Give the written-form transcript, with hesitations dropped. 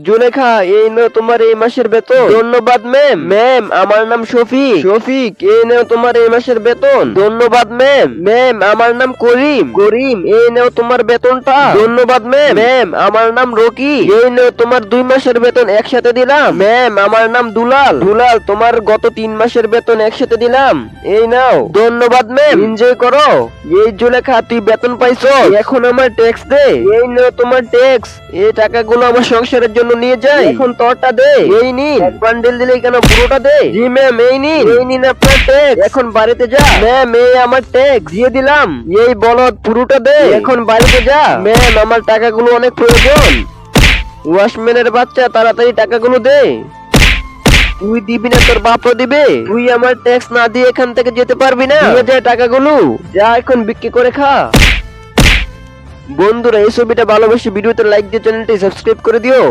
জুলেখা, এই নাও তোমার এই মাসের বেতন। ধন্যবাদ ম্যাম। ম্যাম, আমার নাম শফিক। শফিক, এই নাও তোমার এই মাসের বেতন। ধন্যবাদ ম্যাম। ম্যাম, আমার নাম করিম। করিম, এই নাও তোমার বেতনটা। ধন্যবাদ ম্যাম। ম্যাম, আমার নাম রকি। এই নাও তোমার 2 মাসের বেতন একসাথে দিলাম। ম্যাম, আমার নাম দুলাল। দুলাল, তোমার গত 3 মাসের বেতন একসাথে দিলাম। এই নাও। ধন্যবাদ ম্যাম। এনজয় করো। এই জুলেখা, তুই বেতন পাইছো, এখন আমার ট্যাক্স দে। এই নাও তোমার ট্যাক্স। এই টাকাগুলো আমার সংসারের জন্য নিয়ে যাই। এখন তোরটা দে। এই নিন। এক বান্ডেল দিলেই কেন, পুরোটা দে। জি ম্যাম, এই নিন। এই নিন আপনার ট্যাক্স। এখন বাড়িতে যা। ম্যাম, এই আমার ট্যাক্স দিয়ে দিলাম। এই বলদ, পুরোটা দে। এখন বাড়িতে যা। ম্যাম, আমার টাকাগুলো অনেক প্রয়োজন। ওয়াশম্যানের বাচ্চা, তাড়াতাড়ি টাকাগুলো দে। তুই দিবি না, তোর বাপও দিবে। তুই আমার ট্যাক্স না দিয়ে এখান থেকে যেতে পারবি না। নিয়ে যায় টাকাগুলো। যা, এখন বিক্রি করে খা। বন্ধুরা, এই ছবিটা ভালোবেসে ভিডিওতে লাইক দিয়ে চ্যানেলটি সাবস্ক্রাইব করে দিও।